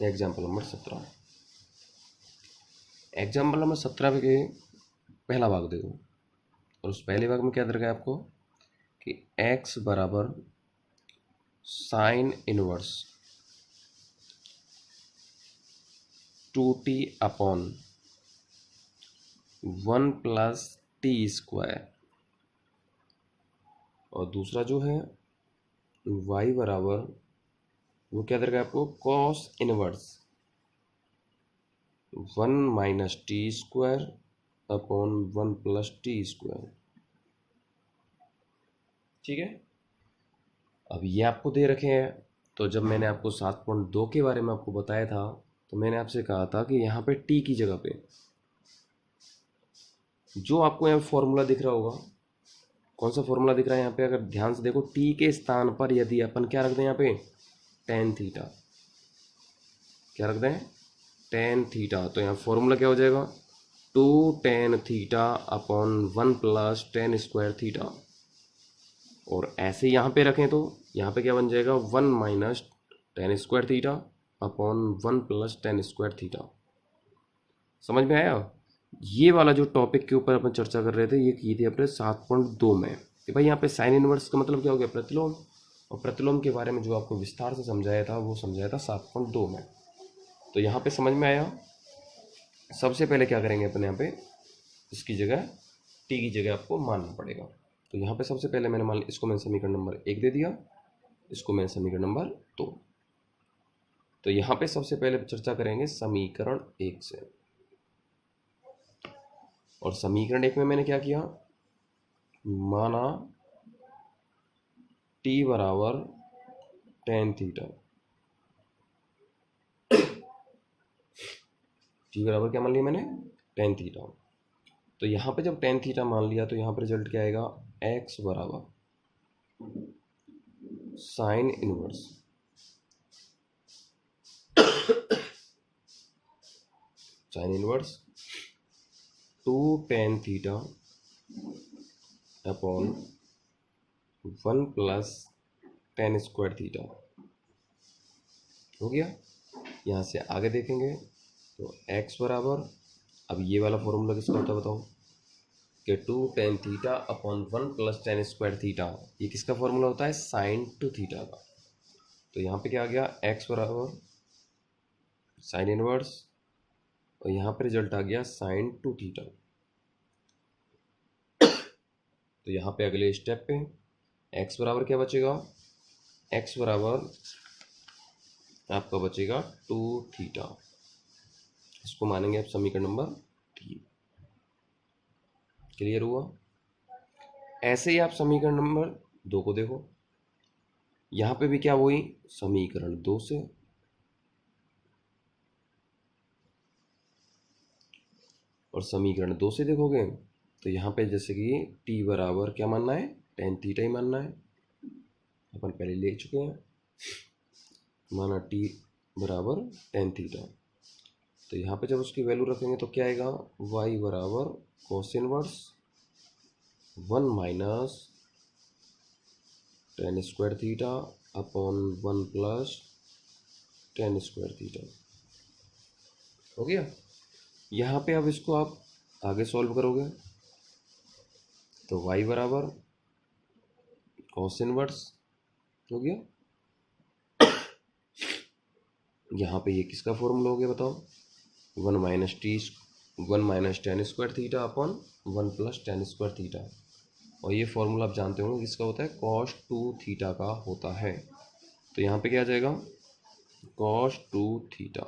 Example number 17। Example number 17 के पहला भाग देखो, और उस पहले भाग में क्या दे रखा है आपको कि x बराबर sine inverse 2t upon 1 plus t square, और दूसरा जो है y बराबर वो क्या दे रखा है आपको cos inverse 1 minus T square upon 1 plus t square. ठीक है, अब ये आपको दे रखे हैं। तो जब मैंने आपको 7.2 के बारे में आपको बताया था तो मैंने आपसे कहा था कि यहाँ पे टी की जगह पे जो आपको यहाँ फॉर्मूला दिख रहा होगा, कौन सा फॉर्मूला दिख रहा है यहाँ पे, अगर ध्यान से देखो टी के स्थान पर यदि अपन क्या रख दें यहाँ पे टेन थीटा, क्या रख दें टेन थीटा, तो यहाँ फॉर्मूला क्या हो जाएगा 2 tan theta upon 1 plus ten square theta. और ऐसे यहाँ पे रखें तो यहाँ पे क्या बन जाएगा 1 minus ten square theta upon 1 plus ten square theta. समझ में आया? ये वाला जो टॉपिक के ऊपर अपन चर्चा कर रहे थे ये की थी अपने 7.2 में कि भाई यहाँ पे साइन इनवर्स का मतलब क्या हो गया प्रतिलोम, और प्रतिलोम के बारे में जो आपको विस्तार से समझाया था वो समझाया था 7.2 में। तो यहाँ पे समझ में आया? सबसे पहले क्या करेंगे अपन यहाँ पे इसकी जगह टी की जगह आपको मानना पड़ेगा। तो यहाँ पे सबसे पहले मैंने मान इसको मैंने समीकरण नंबर 1 दे दिया, इसको मैंने समीकरण नंबर 2। तो यहाँ पे सबसे पहले चर्चा करेंगे समीकरण 1 से, और समीकरण 1 में मैंने क्या किया माना t बराबर टेन थीटा, t बराबर क्या मान लिया मैंने टेन थीटा। तो यहाँ पे जब टेन थीटा मान लिया तो यहाँ पर रिजल्ट क्या आएगा x बराबर sine inverse sine inverse 2 tan theta upon 1 plus ten square theta. हो गया। यहाँ से आगे देखेंगे तो x बराबर, अब ये वाला फॉर्मूला किसका होता है बताओ कि 2 tan theta upon 1 plus ten square theta, ये किसका फॉर्मूला होता है साइन टू थीटा का। तो यहाँ पे क्या आ गया x बराबर साइन इनवर्स, और यहाँ पे रिजल्ट आ गया साइन टू थीटा। तो यहाँ पे अगले स्टेप पे x बराबर क्या बचेगा, x बराबर आपका बचेगा 2 थीटा, इसको मानेंगे आप समीकरण नंबर 3। क्लियर हुआ? ऐसे ही आप समीकरण नंबर 2 को देखो, यहाँ पे भी क्या हुई समीकरण 2 से, और समीकरण 2 से देखोगे तो यहाँ पे जैसे कि t बराबर क्या मानना है टेन थीटा ही मानना है, अपन पहले ले चुके हैं, माना t बराबर टेन थीटा। तो यहाँ पे जब उसकी वैल्यू रखेंगे तो क्या आएगा y बराबर cos inverse 1 minus ten square theta upon 1 plus ten square theta. हो गया। यहाँ पे अब इसको आप आगे सॉल्व करोगे तो y बराबर कॉस इनवर्स हो गया। यहाँ पे ये किसका फॉर्मूला हो गया बताओ 1 minus ten square theta upon 1 plus ten square theta, और ये फॉर्मूला आप जानते होंगे किसका होता है कॉस टू थीटा का होता है। तो यहाँ पे क्या आ जाएगा कॉस टू थीटा,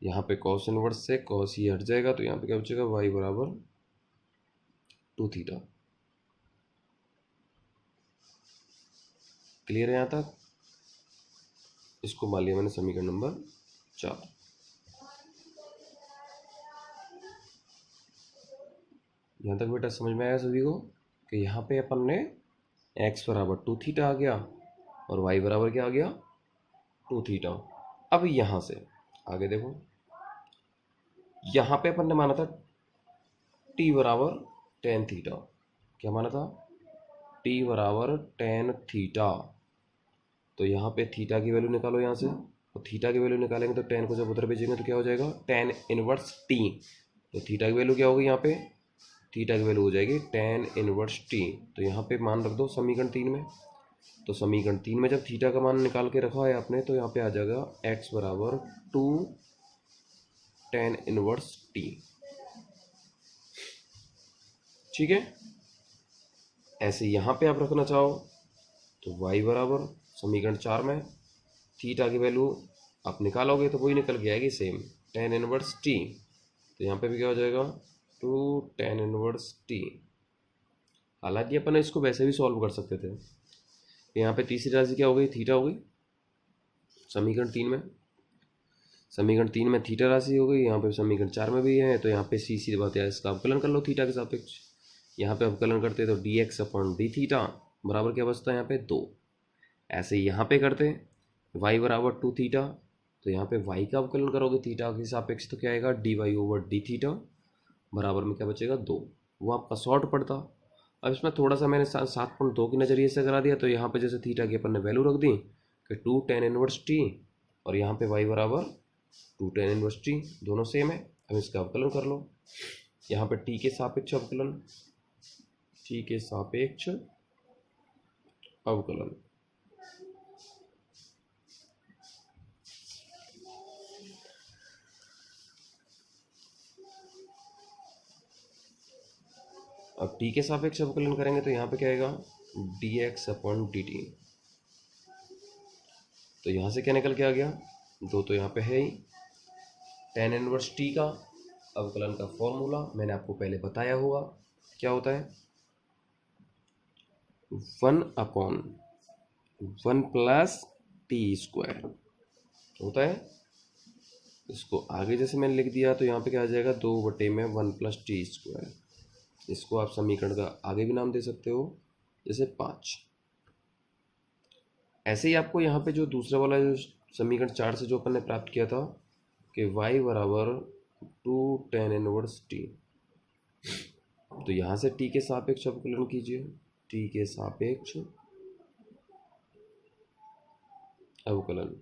यहाँ पे कॉस इनवर्स से कॉस ही हट जाएगा, तो यहाँ पे क्या बचेगा y बराबर 2 थीटा। क्लियर है यहाँ तक? इसको मान लिया मैंने समीकरण नंबर 4। यहाँ तक बेटा समझ में आया सभी को कि यहाँ पे अपन ने x बराबर 2 थीटा आ गया और y बराबर क्या आ गया 2 थीटा। अब यहाँ से आगे देखो, यहाँ पे अपन ने माना था t बराबर टेन थीटा, क्या माना था t बराबर टेन थीटा। तो यहाँ पे थीटा की वैल्यू निकालो यहाँ से, और थीटा की वैल्यू निकालेंगे तो टेन को जब उधर भेजेंगे तो क्या हो जाएगा, टेन इनवर्स टी। तो थीटा की वैल्यू क्या होगी यहाँ पे, थीटा की वैल्यू हो जाएगी टेन इनवर्स टी। तो यहाँ पे मान रख दो समीकरण 3 में। तो समीकरण 3 में जब थीटा का मान निकाल के रखा है आपने तो यहाँ पे आ जाएगा एक्स बराबर 2 टेन इनवर्स टी। ठीक है। ऐसे यहाँ पे आप रखना चाहो तो y बराबर समीकरण 4 में थीटा की वैल्यू आप निकालोगे तो वही निकल के आएगी सेम, टेन इनवर्स टी। तो यहाँ पे भी क्या हो जाएगा, 2 टेन इनवर्स टी। हालांकि अपन इसको वैसे भी सॉल्व कर सकते थे। यहाँ पे तीसरी राशि क्या हो गई, थीटा हो गई समीकरण 3 में। समीकरण 3 में थीटा राशि हो गई, यहाँ पे समीकरण 4 में भी है। तो यहाँ पे सीधी बात है, इसका अवकलन कर लो थीटा के सापेक्ष। यहाँ पे अवकलन करते तो D x upon d theta बराबर क्या बचता है यहाँ पे 2। ऐसे ही यहाँ पे करते y बराबर 2 थीटा। तो यहाँ पे y का अवकलन करोगे थीटा के सापेक्ष तो क्या आएगा, d y over d theta बराबर में क्या बचेगा 2। वो आपका शॉर्ट पड़ता। अब इसमें थोड़ा सा मैंने 7.2 के नज़रिए से करा दिया। तो यहाँ पे जैसे थीटा की अपन ने वैल्यू रख दी कि 2 टेन इनवर्स टी और यहाँ पे y बराबर 2 टेन इनवर्स टी, दोनों सेम है। अब इसका अवकलन कर लो। यहाँ पे t के सापेक्ष अवकलन, t के सापेक्ष अवकलन। अब t के सापेक्ष अवकलन करेंगे तो यहाँ पे क्या आएगा, D x upon d t. तो यहाँ से क्या निकल के आ गया, 2 तो यहाँ पे है ही। टेन इनवर्स टी का अवकलन का फॉर्मूला मैंने आपको पहले बताया हुआ, क्या होता है 1 अपॉन 1 प्लस टी स्क्वायर होता है। इसको आगे जैसे मैंने लिख दिया तो यहाँ पे क्या आ जाएगा, 2/1 प्लस टी स्क्वायर। इसको आप समीकरण का आगे भी नाम दे सकते हो, जैसे 5। ऐसे ही आपको यहाँ पे जो दूसरा वाला जो समीकरण 4 से जो अपन ने प्राप्त किया था कि y बराबर 2 टेन इनवर्स टी। तो यहाँ से t के सापेक्ष अवकलन कीजिए, t के सापेक्ष अवकलन।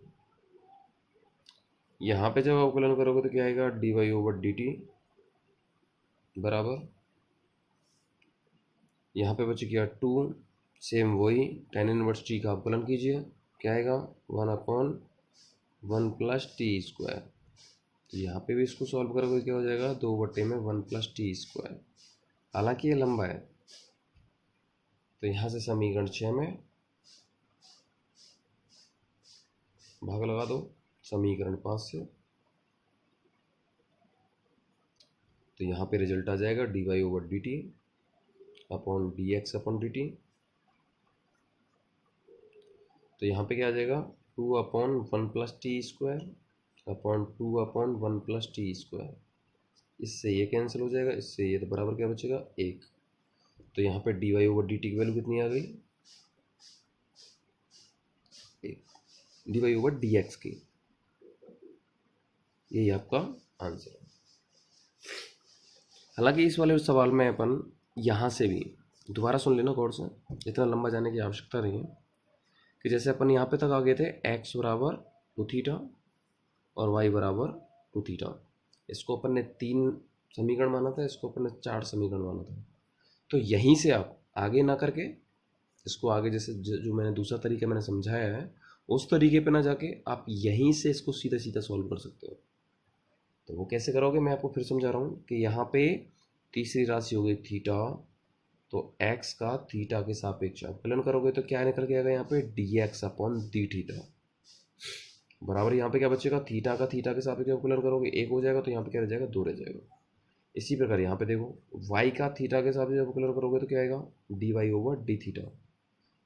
यहाँ पे जब अवकलन करोगे तो क्या आएगा, d y over d t बराबर, यहाँ पे बच गया 2, सेम वही टेन इनवर्स टी का अवकलन कीजिए, क्या आएगा 1/1 प्लस टी स्क्वायर। तो यहाँ पे भी इसको सॉल्व करोगे क्या हो जाएगा, 2/1 प्लस टी स्क्वायर। हालांकि ये लंबा है। तो यहाँ से समीकरण 6 में भाग लगा दो समीकरण 5 से। तो यहाँ पे रिजल्ट आ जाएगा d y over d t upon d x upon d t. तो यहाँ पे क्या आ जाएगा, 2/1 plus t square upon 2/1 plus t square. इससे ये कैंसिल हो जाएगा, इससे ये, तो बराबर क्या बचेगा 1। तो यहाँ पे d y over d t की वैल्यू कितनी आ गई, 1 d y over d x की। यही आपका आंसर है। हालांकि इस वाले सवाल में अपन यहाँ से भी दोबारा सुन लेना गौर से, इतना लंबा जाने की आवश्यकता नहीं है। कि जैसे अपन यहाँ पे तक आ गए थे x बराबर 2 थीटा और y बराबर 2 थीटा। इसको अपन ने 3 समीकरण माना था, इसको अपन ने 4 समीकरण माना था। तो यहीं से आप आगे ना करके इसको आगे जैसे जो मैंने दूसरा तरीका मैंने समझाया है उस तरीके पे ना जाके आप यहीं से इसको सीधा सीधा सॉल्व कर सकते हो। तो वो कैसे करोगे मैं आपको फिर समझा रहा हूँ कि यहाँ पे तीसरी राशि हो गई थीटा। तो x का थीटा के सापेक्ष अवकलन करोगे तो क्या निकल के आएगा यहाँ पे, D x upon d theta बराबर, यहाँ पे क्या बचेगा, थीटा का थीटा के सापेक्ष अवकलन करोगे 1 हो जाएगा। तो यहाँ पे क्या रह जाएगा, 2 रह जाएगा। इसी प्रकार यहाँ पे देखो y का थीटा के सापेक्ष अवकलन करोगे तो क्या आएगा, d y over d theta.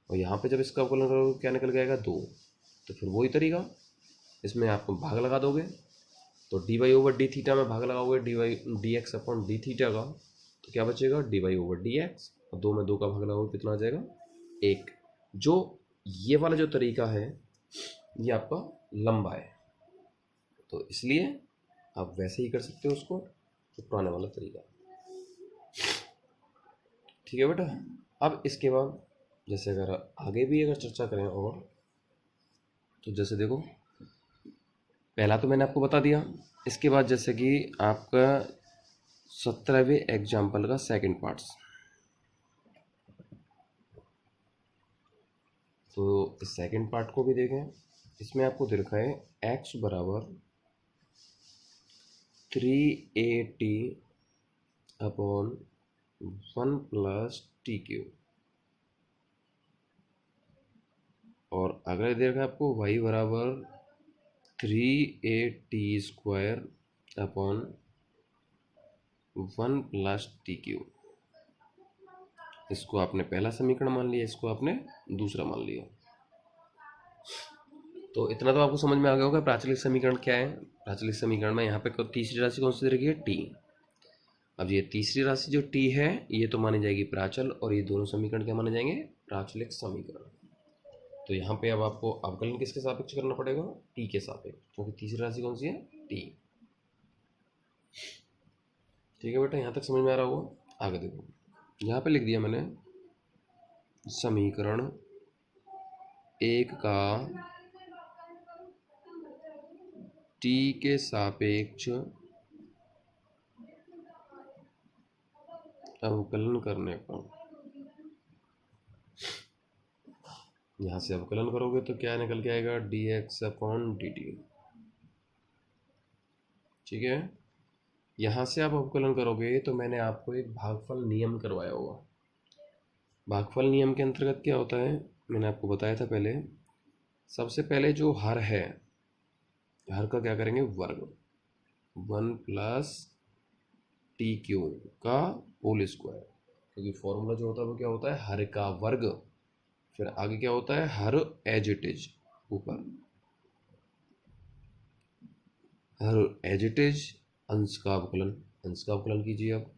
और यहाँ पे जब इसका अवकलन करोगे क्या निकल के आएगा, 2। तो फिर वही तरीका, इसमें आप भाग लगा दोगे। तो d y over d theta में भाग लगाओगे d x upon d theta का, तो क्या बचेगा, d y over d x. और 2 में 2 का भाग लगाओगे कितना आ जाएगा, 1। जो ये वाला जो तरीका है ये आपका लंबा है, तो इसलिए आप वैसे ही कर सकते हो उसको जो पुराने वाला तरीका। ठीक है बेटा। अब इसके बाद जैसे अगर आगे भी अगर चर्चा करें और, तो जैसे देखो पहला तो मैंने आपको बता दिया। इसके बाद जैसे कि आपका 17वें एग्जाम्पल का सेकंड पार्ट्स, तो इस सेकंड पार्ट को भी देखें। इसमें आपको दे रखा है x बराबर 3at upon 1 plus t Q, और अगला दे रखा है आपको y बराबर 3at² upon 1 plus t Q. इसको आपने पहला समीकरण मान लिया, इसको आपने दूसरा मान लिया। तो इतना तो आपको समझ में आ गया होगा प्राचलिक समीकरण क्या है। प्राचलिक समीकरण में यहाँ पे तीसरी राशि कौन सी दे रखी है, टी। अब ये तीसरी राशि जो टी है ये तो मानी जाएगी प्राचल, और ये दोनों समीकरण क्या माने जाएंगे, प्राचलिक समीकरण। तो यहाँ पे अब आपको अवकलन किसके सापेक्ष करना पड़ेगा, टी के सापेक्ष, क्योंकि तीसरी राशि कौन सी है, टी। ठीक है बेटा, यहाँ तक समझ में आ रहा होगा। आगे देखो, यहाँ पे लिख दिया मैंने समीकरण 1 का टी के सापेक्ष अवकलन करने पर, यहाँ से अवकलन करोगे तो क्या निकल के आएगा, dx अपॉन dt। ठीक है, यहाँ से आप अवकलन करोगे तो मैंने आपको एक भागफल नियम करवाया होगा। भागफल नियम के अंतर्गत क्या होता है, मैंने आपको बताया था पहले। सबसे पहले जो हर है, हर का क्या करेंगे, वर्ग, 1 प्लस टी क्यू का होल स्क्वायर, क्योंकि फॉर्मूला जो होता है वो क्या होता है, हर का वर्ग, फिर आगे क्या होता है, हर एज इट इज, ऊपर हर एज इट इज अंश का अवकलन, अंश का अवकलन कीजिए अब।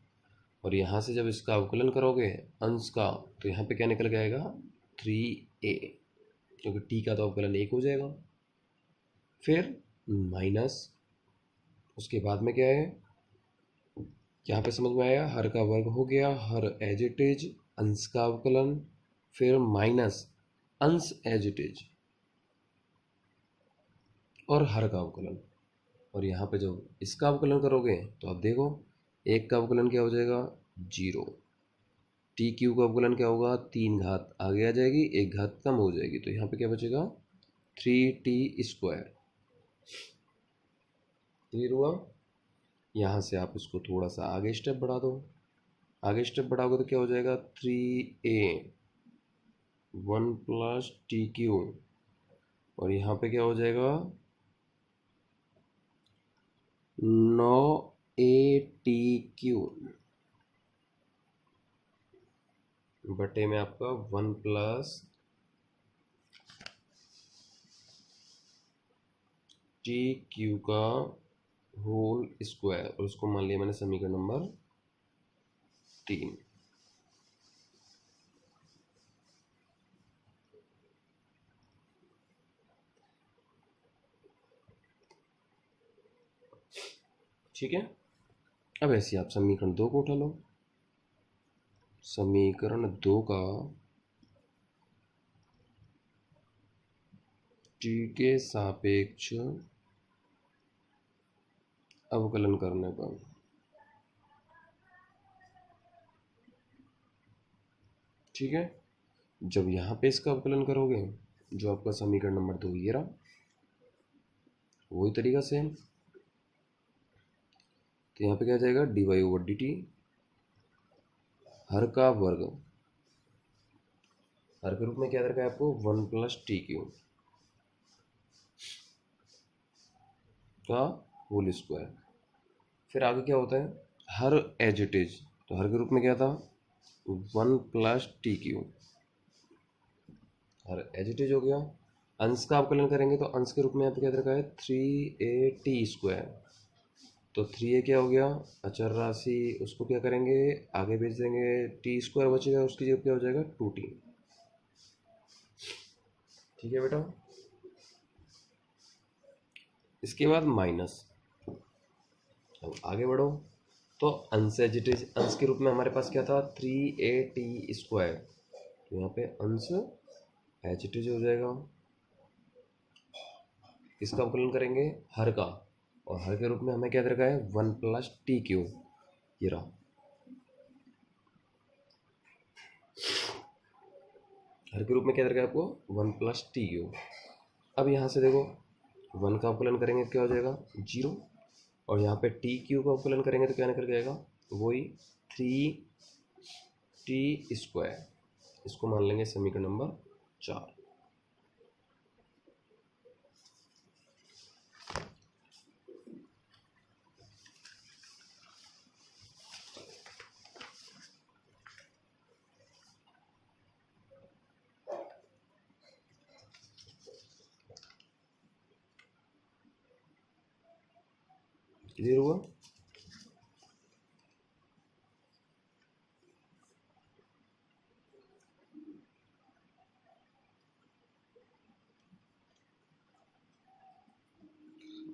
और यहाँ से जब इसका अवकलन करोगे अंश का, तो यहाँ पे क्या निकल के आएगा, 3a, क्योंकि टी का तो अवकलन 1 हो जाएगा। फिर माइनस, उसके बाद में क्या है, यहाँ पे समझ में आया, हर का वर्ग हो गया, हर एज इट इज अंश का अवकलन, फिर माइनस अंश एज इट इज और हर का अवकलन। और यहाँ पे जब इसका अवकलन करोगे तो आप देखो, 1 का अवकलन क्या हो जाएगा, 0। टी क्यू का अवकलन क्या होगा, 3 घात आगे आ जाएगी, 1 घात कम हो जाएगी, तो यहाँ पे क्या बचेगा, 3t²। क्लियर हुआ। यहाँ से आप इसको थोड़ा सा आगे स्टेप बढ़ा दो, आगे स्टेप बढ़ाओगे तो क्या हो जाएगा, 3a 1 प्लस टी क्यू, और यहाँ पे क्या हो जाएगा, 9atq बटे में आपका 1 प्लस टी क्यू का होल स्क्वायर, और उसको मान लिया मैंने समीकरण नंबर 3। ठीक है, अब ऐसे आप समीकरण 2 को उठा लो। समीकरण 2 का टी के सापेक्ष अवकलन करने पर, ठीक है, जब यहाँ पे इसका अवकलन करोगे, जो आपका समीकरण नंबर 2 ये रहा, वही तरीका से, तो यहाँ पे क्या जाएगा, dy/dt, हर का वर्ग, हर के रूप में क्या दे रखा है आपको, 1 प्लस टी क्यू का होल स्क्वायर। फिर आगे क्या होता है, हर एज इट इज, तो हर के रूप में क्या था, 1 प्लस टी क्यू, हर एज इट इज हो गया। अंश का अवकलन करेंगे तो अंश के रूप में यहाँ पे क्या दे रखा है, 3at², तो 3a क्या हो गया, अचर राशि, उसको क्या करेंगे, आगे भेज देंगे, t² बचेगा, उसकी जगह क्या हो जाएगा, 2t। ठीक है बेटा, इसके बाद माइनस। अब आगे बढ़ो, तो अंश एज इट इज, अंश के रूप में हमारे पास क्या था, 3at², तो यहाँ पे अंश एज इट इज हो जाएगा। किसका अवकलन करेंगे? हर का। और हर के रूप में हमें क्या दे रखा है? 1 प्लस टी क्यूब, ये रहा। हर के रूप में क्या दे रखा है आपको? 1 प्लस टी क्यूब। अब यहाँ से देखो 1 का अवकलन करेंगे तो क्या हो जाएगा? 0। और यहाँ पे टी क्यूब का अवकलन करेंगे तो क्या निकल के आएगा? वही 3t स्क्वायर। इसको मान लेंगे समीकरण नंबर 4। क्लियर हुआ?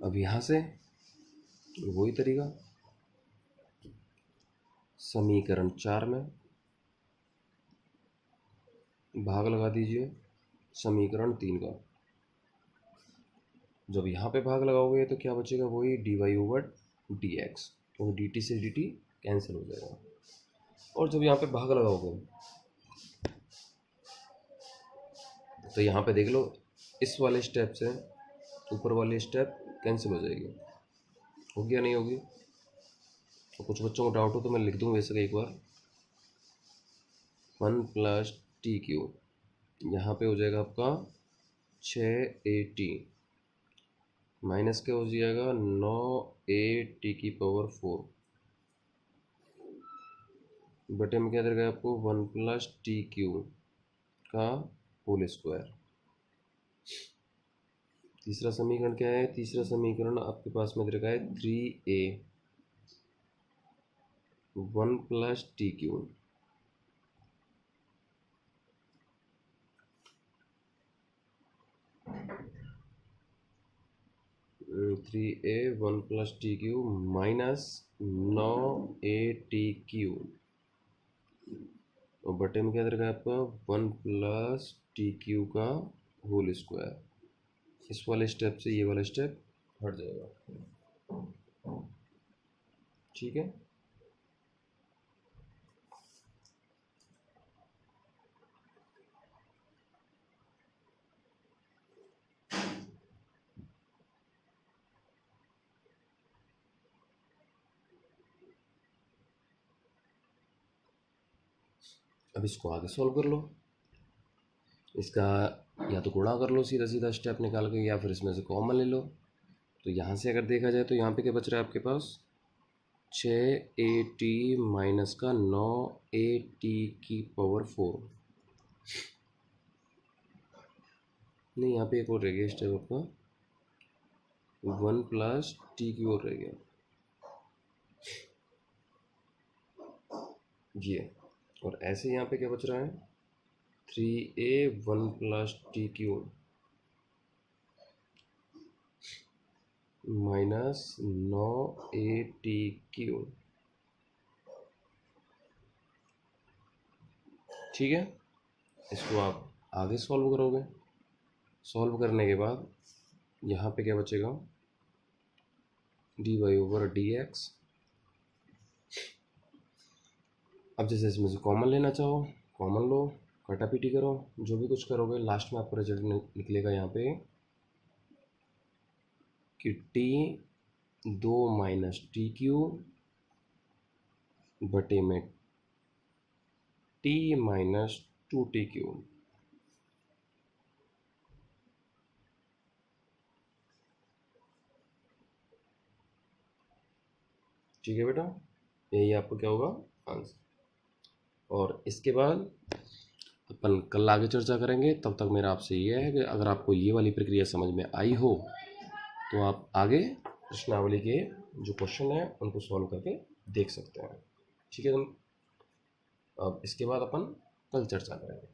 अब यहाँ से वही तरीका, समीकरण 4 में भाग लगा दीजिए समीकरण 3 का। जब यहाँ पे भाग लगाओगे तो क्या बचेगा? वही dy/dx, तो dt से dt कैंसिल हो जाएगा। और जब यहाँ पे भाग लगाओगे तो यहाँ पे देख लो, इस वाले स्टेप से ऊपर वाली स्टेप कैंसिल हो जाएगी। होगी या नहीं होगी? तो कुछ बच्चों को डाउट हो तो मैं लिख दूँ वैसे एक बार, 1 प्लस टी क्यूब, यहाँ पे हो जाएगा आपका 6at माइनस क्या हो जाएगा? 9at⁴ बटे में क्या देगा आपको? 1 प्लस टी क्यूब का होल स्क्वायर। तीसरा समीकरण क्या है? तीसरा समीकरण आपके पास में दे रखा है 3a 1 plus T cube, three A 1 plus T cube minus 9at³ और बटे में क्या दे रखा है आपका? 1 प्लस टी क्यूब का होल स्क्वायर। इस वाले स्टेप से ये वाला स्टेप हट जाएगा। ठीक है, अब इसको आगे सॉल्व कर लो। इसका या तो गुणा कर लो सीधा सीधा स्टेप निकाल के, या फिर इसमें से कॉमन ले लो। तो यहाँ से अगर देखा जाए तो यहाँ पे क्या बच रहा है आपके पास? 6at माइनस का 9at⁴ नहीं, यहाँ पे एक और रह गया स्टेप आपका, 1 प्लस टी क्यू और रह गया ये। और ऐसे यहाँ पे क्या बच रहा है? 3a 1 plus t Q minus 9at⁴। ठीक है, इसको आप आगे सॉल्व करोगे। सॉल्व करने के बाद यहाँ पे क्या बचेगा? dy/dx। अब जैसे इसमें से कॉमन लेना चाहो कॉमन लो, काटापीटी करो, जो भी कुछ करोगे लास्ट में आपका रिजल्ट निकलेगा यहाँ पे कि t2 माइनस टी क्यूब बटे में t माइनस 2t क्यूब। ठीक है बेटा, यही आपको क्या होगा? आंसर। और इसके बाद अपन कल आगे चर्चा करेंगे। तब तक मेरा आपसे ये है कि अगर आपको ये वाली प्रक्रिया समझ में आई हो तो आप आगे प्रश्नावली के जो क्वेश्चन है उनको सॉल्व करके देख सकते हैं। ठीक है, अब इसके बाद अपन कल चर्चा करेंगे।